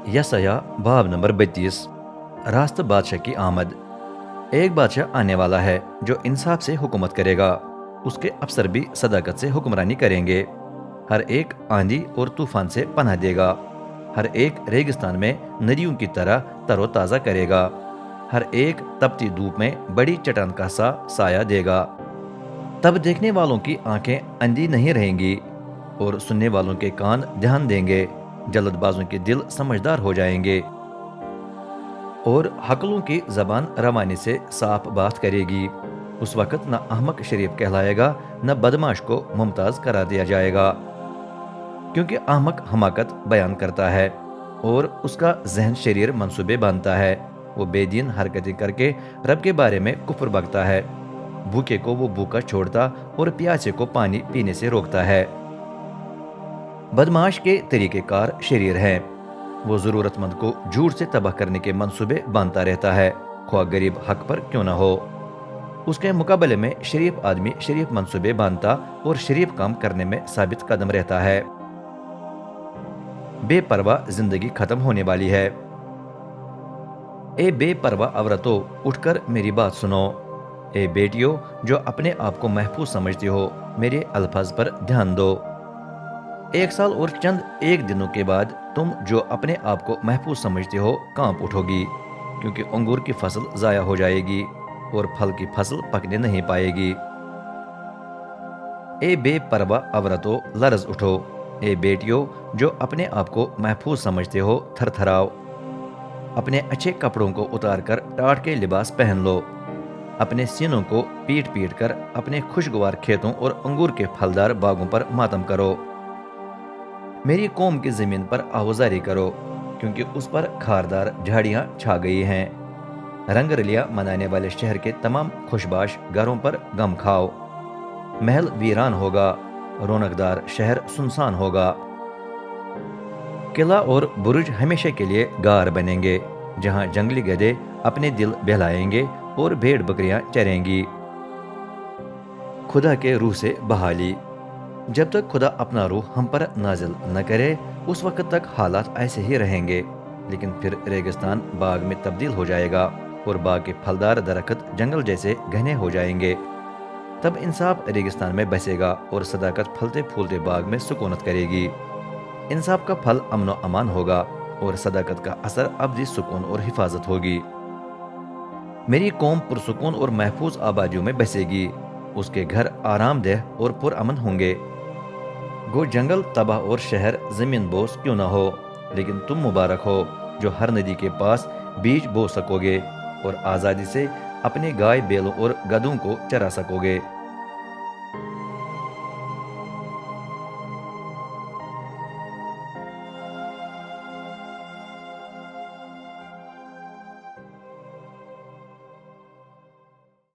यसया बाब नंबर 32। रास्त बादशाह की आमद। एक बादशाह आने वाला है जो इंसाफ से हुकूमत करेगा। उसके अफसर भी सदाकत से हुक्मरानी करेंगे। हर एक आंधी और तूफान से पनाह देगा। हर एक रेगिस्तान में नदियों की तरह तरोताज़ा करेगा। हर एक तपती धूप में बड़ी चट्टान का सा साया देगा। तब देखने वालों की आंखें अंधी नहीं रहेंगी और सुनने वालों के कान ध्यान देंगे। जल्दबाजों के दिल समझदार हो जाएंगे और हकलों की जबान रवानी से साफ बात करेगी। उस वक्त न अहमक शरीफ कहलाएगा, न बदमाश को मुमताज करार दिया जाएगा, क्योंकि अहमक हमाकत बयान करता है और उसका जहन शरीर मंसूबे बांधता है। वो बेदीन हरकतें करके रब के बारे में कुफर बकता है। भूखे को वो भूखा छोड़ता और प्यासे को पानी पीने से रोकता है। बदमाश के तरीक़ेकार शरीर हैं। वो ज़रूरतमंद को झूठ से तबाह करने के मंसूबे बांधता रहता है, ख्वाह गरीब हक पर क्यों ना हो। उसके मुकाबले में शरीफ आदमी शरीफ मंसूबे बांधता और शरीफ काम करने में साबित कदम रहता है। बेपरवाह जिंदगी खत्म होने वाली है। ए बेपरवाह औरतों, उठकर मेरी बात सुनो। ए बेटियों जो अपने आप को महफूज समझती हो, मेरे अल्फाज पर ध्यान दो। 1 साल और चंद एक दिनों के बाद तुम जो अपने आप को महफूज समझते हो कांप उठोगी, क्योंकि अंगूर की फसल जाया हो जाएगी और फल की फसल पकने नहीं पाएगी। ए बेपरवाह औरतों, लरज उठो। ए बेटियों जो अपने आप को महफूज समझते हो, थरथराओ। अपने अच्छे कपड़ों को उतार कर टाट के लिबास पहन लो। अपने सीनों को पीट पीट कर अपने खुशगवार खेतों और अंगूर के फलदार बागों पर मातम करो। मेरी कौम की जमीन पर आहुजारी करो, क्योंकि उस पर खारदार झाड़ियां छा गई हैं। रंग रलियां मनाने वाले शहर के तमाम खुशबाश घरों पर गम खाओ। महल वीरान होगा, रौनकदार शहर सुनसान होगा। किला और बुरुज हमेशा के लिए गार बनेंगे, जहां जंगली गधे अपने दिल बहलाएंगे और भेड़ बकरियां चरेंगी। खुदा के रूह से बहाली। जब तक खुदा अपना रूह हम पर नाजिल न करे, उस वक्त तक हालात ऐसे ही रहेंगे। लेकिन फिर रेगिस्तान बाग में तब्दील हो जाएगा और बाग के फलदार दरख्त जंगल जैसे घने हो जाएंगे। तब इंसाफ रेगिस्तान में बसेगा और सदाकत फलते फूलते बाग में सुकूनत करेगी। इंसाफ का फल अमन व अमान होगा और सदाकत का असर अब्दी सुकून और हिफाजत होगी। मेरी कौम पुरसुकून और महफूज आबादियों में बसेगी। उसके घर आरामदेह और पुरअमन होंगे। गो जंगल तबाह और शहर जमीन बोस क्यों ना हो, लेकिन तुम मुबारक हो जो हर नदी के पास बीज बो सकोगे और आज़ादी से अपने गाय बैलों और गधों को चरा सकोगे।